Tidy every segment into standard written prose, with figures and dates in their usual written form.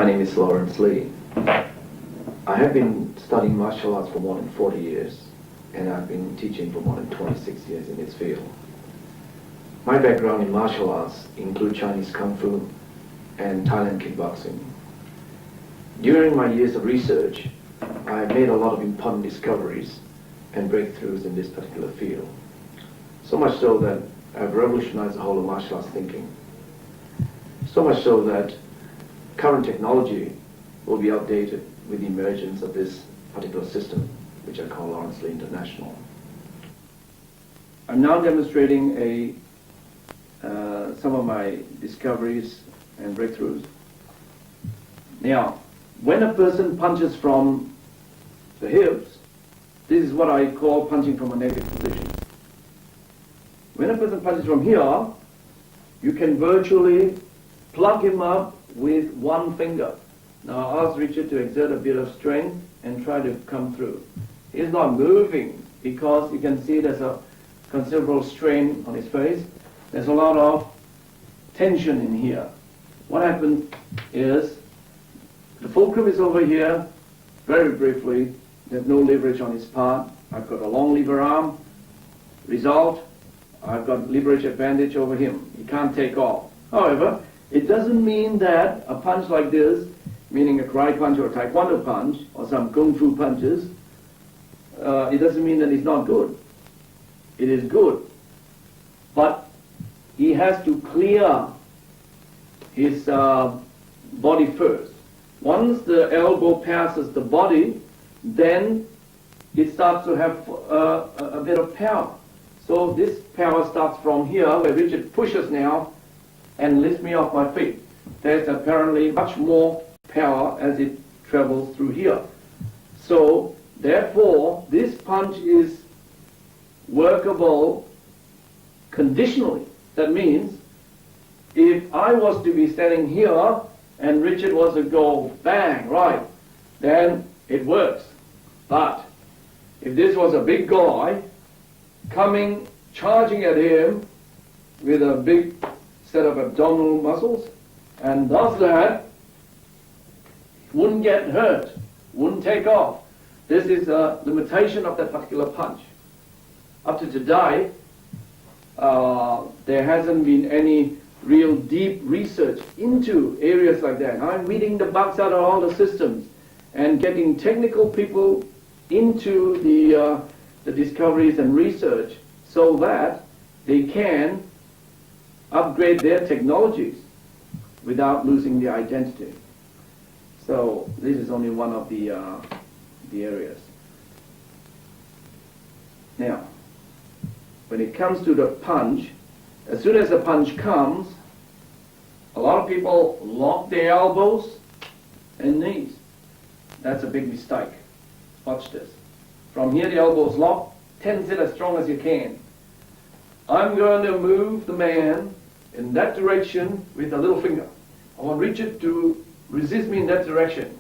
My name is Lawrence Lee. I have been studying martial arts for more than 40 years, and I've been teaching for more than 26 years in this field. My background in martial arts includes Chinese Kung Fu and Thailand kickboxing. During my years of research, I made a lot of important discoveries and breakthroughs in this particular field. So much so that I've revolutionized the whole of martial arts thinking. So much so that current technology will be outdated with the emergence of this particular system, which I call Lawrence Lee International. I'm now demonstrating some of my discoveries and breakthroughs. Now, when a person punches from the hips, this is what I call punching from a negative position. When a person punches from here, you can virtually plug him up with one finger. Now I'll ask Richard to exert a bit of strength and try to come through. He's not moving because you can see there's a considerable strain on his face. There's a lot of tension in here. What happens is the fulcrum is over here. Very briefly, there's no leverage on his part. I've got a long lever arm. Result, I've got leverage advantage over him. He can't take off. However, it doesn't mean that a punch like this, meaning a karate punch or a taekwondo punch or some kung fu punches, it doesn't mean that it's not good. It is good. But he has to clear his body first. Once the elbow passes the body, then it starts to have a bit of power. So this power starts from here, where Richard pushes now and lifts me off my feet. There's apparently much more power as it travels through here. So therefore, this punch is workable conditionally. That means if I was to be standing here and Richard was to go bang, right, then it works. But if this was a big guy coming, charging at him with a big set of abdominal muscles, and does that, wouldn't get hurt, wouldn't take off. This is a limitation of that particular punch. Up to today, there hasn't been any real deep research into areas like that. I'm reading the bugs out of all the systems and getting technical people into the discoveries and research so that they can upgrade their technologies without losing their identity. So this is only one of the areas. Now, when it comes to the punch, as soon as the punch comes, a lot of people lock their elbows and knees. That's a big mistake. Watch this. From here the elbow's locked, tense it as strong as you can. I'm going to move the man in that direction with the little finger. I want Richard to resist me in that direction.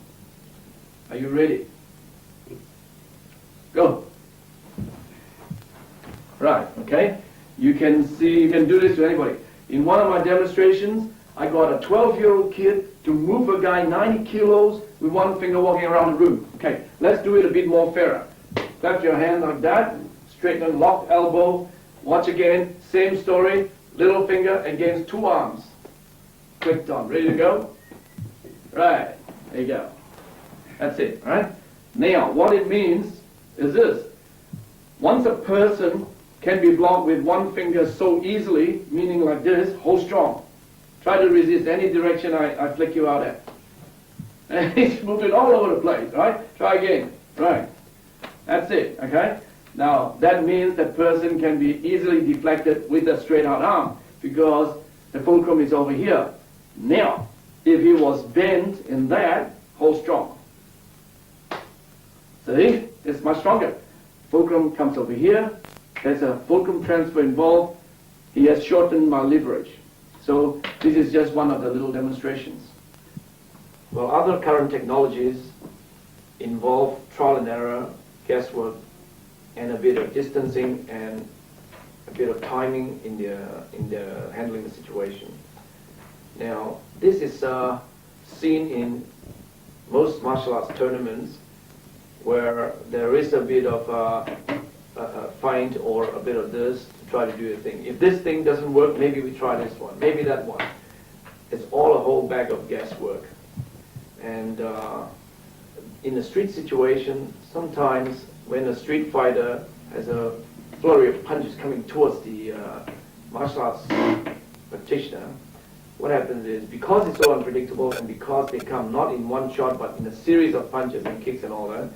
Are you ready? Go. Right, okay? You can see, you can do this to anybody. In one of my demonstrations, I got a 12-year-old kid to move a guy 90 kilos with one finger walking around the room. Okay, let's do it a bit more fairer. Clap your hand like that, straighten, lock elbow. Watch again, same story, little finger against two arms. Quick on, ready to go? Right, there you go. That's it, right? Now, what it means is this. Once a person can be blocked with one finger so easily, meaning like this, hold strong. Try to resist any direction I flick you out at. And he's moving all over the place, right? Try again, right. That's it, okay? Now, that means that person can be easily deflected with a straight out arm because the fulcrum is over here. Now, if he was bent in that, hold strong. See? It's much stronger. Fulcrum comes over here. There's a fulcrum transfer involved. He has shortened my leverage. So this is just one of the little demonstrations. Well, other current technologies involve trial and error, guesswork, and a bit of distancing and a bit of timing in the handling the situation. Now, this is seen in most martial arts tournaments where there is a bit of a feint or a bit of this to try to do a thing. If this thing doesn't work, maybe we try this one, maybe that one. It's all a whole bag of guesswork. And in a street situation, sometimes when a street fighter has a flurry of punches coming towards the martial arts practitioner, what happens is, because it's so unpredictable and because they come not in one shot but in a series of punches and kicks and all that,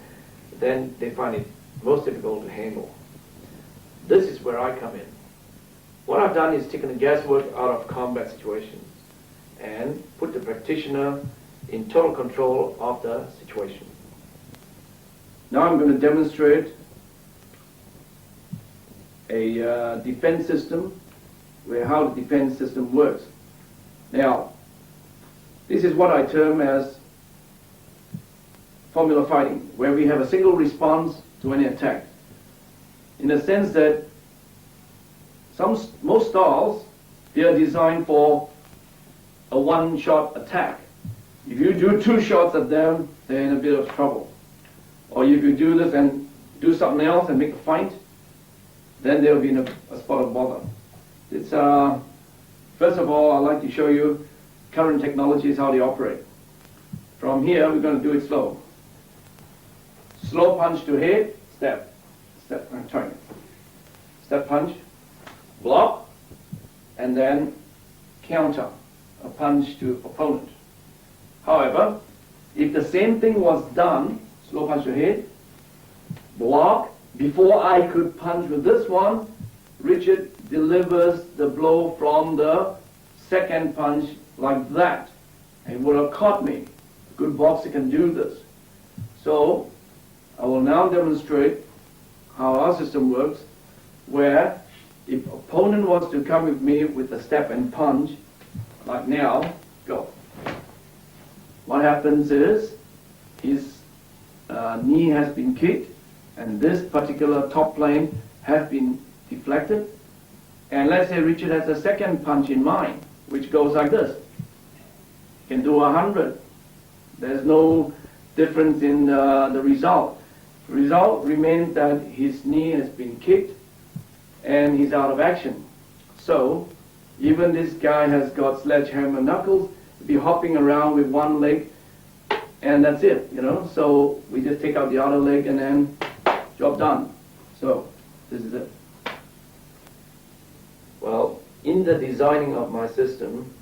then they find it most difficult to handle. This is where I come in. What I've done is taken the guesswork out of combat situations and put the practitioner in total control of the situation. Now I'm going to demonstrate a defense system, how the defense system works. Now, this is what I term as formula fighting, where we have a single response to any attack. In the sense that most styles, they are designed for a one-shot attack. If you do 2 shots at them, they're in a bit of trouble. Or if you do this and do something else and make a feint, then they'll be in a spot of bother. It's first of all, I'd like to show you current technologies, how they operate. From here, we're going to do it slow. Slow punch to head, step, I'm trying. Step punch, block, and then counter, a punch to opponent. However, if the same thing was done, slow punch to head, block, before I could punch with this one, Richard delivers the blow from the second punch like that. And would have caught me. A good boxer can do this. So, I will now demonstrate how our system works, where if opponent wants to come with me with a step and punch, like now, go. What happens is, his knee has been kicked, and this particular top plane has been deflected. And let's say Richard has a second punch in mind, which goes like this. He can do 100. There's no difference in the result. The result remains that his knee has been kicked and he's out of action. So, even this guy has got sledgehammer knuckles, he'll be hopping around with one leg, and that's it, you know. So, we just take out the other leg and then job done. So, this is it. Well, in the designing of my system,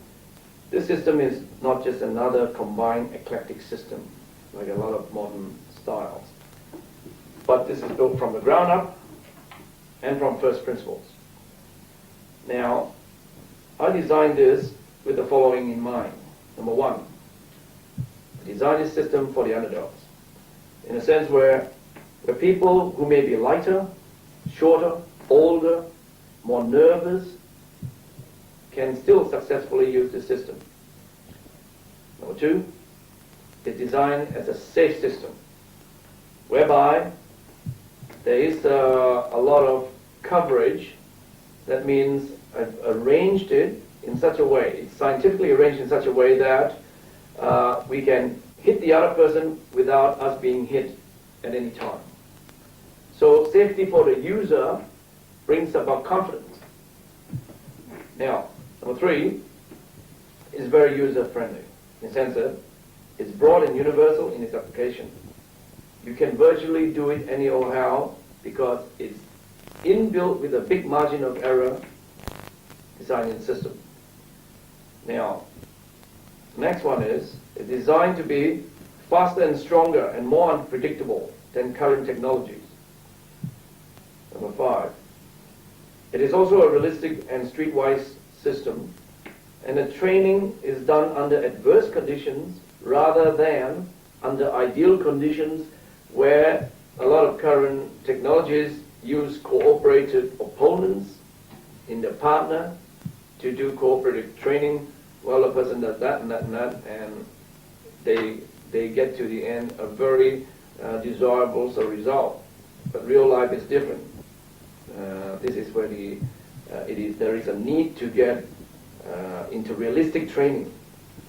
this system is not just another combined eclectic system, like a lot of modern styles. But this is built from the ground up and from first principles. Now, I designed this with the following in mind. Number one, I designed this system for the underdogs. In a sense where people who may be lighter, shorter, older, more nervous, can still successfully use the system. Number two, it's designed as a safe system, whereby there is a lot of coverage. That means I've arranged it in such a way, it's scientifically arranged in such a way that we can hit the other person without us being hit at any time. So safety for the user brings about confidence. Now, number three is very user-friendly, in the sense that it's broad and universal in its application. You can virtually do it any old how because it's inbuilt with a big margin of error design in the system. Now, the next one is it's designed to be faster and stronger and more unpredictable than current technologies. Number five, it is also a realistic and streetwise system, and the training is done under adverse conditions rather than under ideal conditions where a lot of current technologies use cooperative opponents in their partner to do cooperative training. Well, a person does that and that and that, and they get to the end a very desirable result. But real life is different. This is where there is a need to get into realistic training.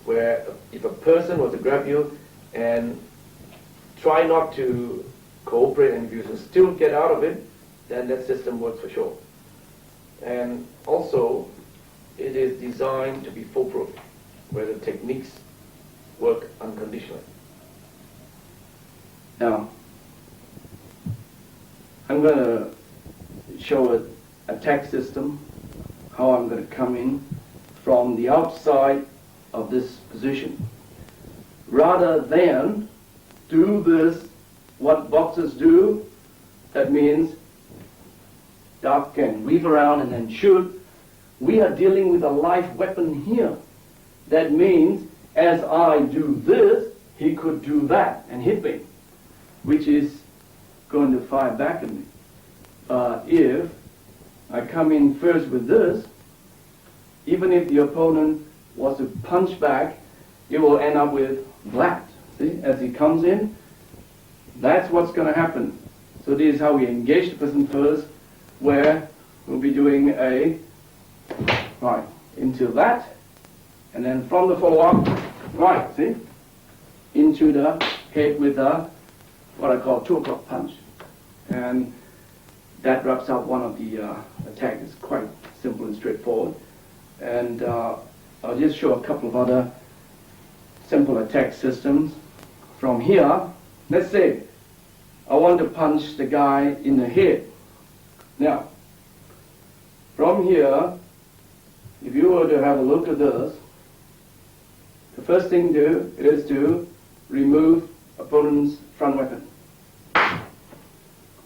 where if a person was to grab you and try not to cooperate, and if you can still get out of it, then that system works for sure. And also, it is designed to be foolproof, where the techniques work unconditionally. Now, I'm going to show an attack system, how I'm going to come in from the outside of this position. Rather than do this, what boxers do, that means duck and weave around and then shoot. We are dealing with a live weapon here. That means as I do this, he could do that and hit me, which is going to fire back at me. If I come in first with this, even if the opponent was to punch back, it will end up with black. See, as he comes in, that's what's going to happen. So this is how we engage the person first, where we'll be doing a right into that, and then from the follow-up, right, see, into the head with a what I call 2 o'clock punch, and that wraps up one of the attacks. It's quite simple and straightforward, and I'll just show a couple of other simple attack systems. From here, let's say I want to punch the guy in the head. Now, from here, if you were to have a look at this, the first thing to do is to remove opponent's front weapon.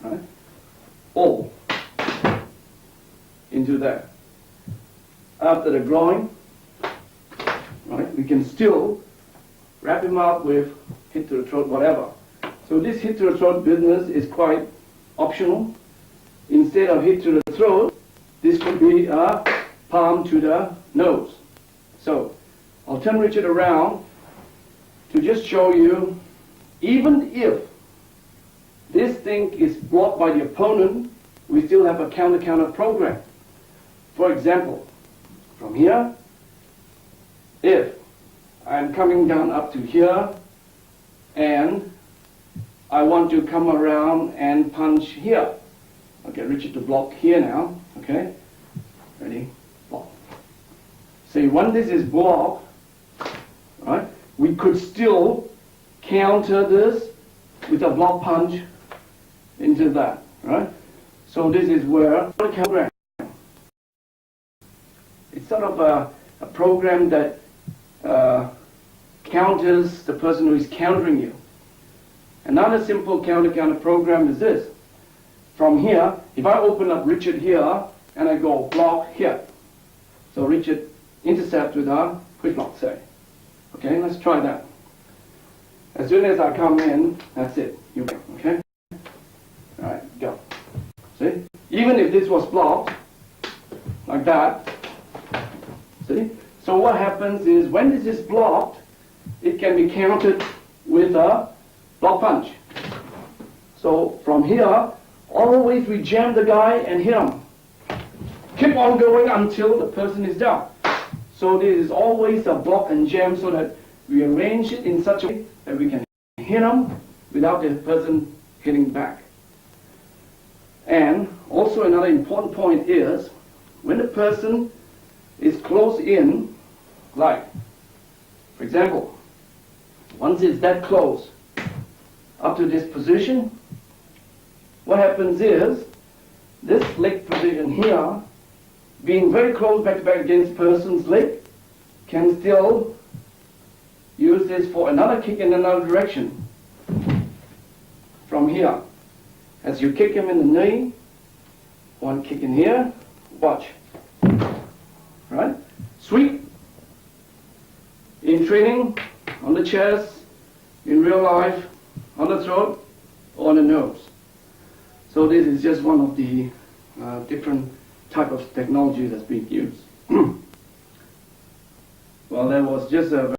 Right? Or into there. After the groin, right, we can still wrap him up with hit to the throat, whatever. So this hit to the throat business is quite optional. Instead of hit to the throat, this could be a palm to the nose. So I'll turn Richard around to just show you, even if this thing is blocked by the opponent, we still have a counter program. For example, from here, if I'm coming down up to here and I want to come around and punch here. Okay, Richard to block here now. Okay, ready? Block. See, when this is blocked, right, we could still counter this with a block punch into that, right? So this is where the program. It's sort of a program that counters the person who is countering you. Another simple counter program is this. From here, if I open up Richard here and I go block here, so Richard intercepts with a quick block, say. Okay, let's try that. As soon as I come in, that's it. You go. Okay. All right, go. See, even if this was blocked like that, see. So what happens is when this is blocked, it can be countered with a block punch. So from here, always we jam the guy and hit him. Keep on going until the person is down. So this is always a block and jam, so that we arrange it in such a way that we can hit him without the person hitting back. And also another important point is, when the person is close in, like, for example, once it's that close up to this position, what happens is, this leg position here, being very close back to back against person's leg, can still use this for another kick in another direction. From here, as you kick him in the knee, one kick in here, watch. Right? Sweep. In training, on the chest, in real life, on the throat, or on the nose. So this is just one of the different type of technology that's being used. Well, that was just a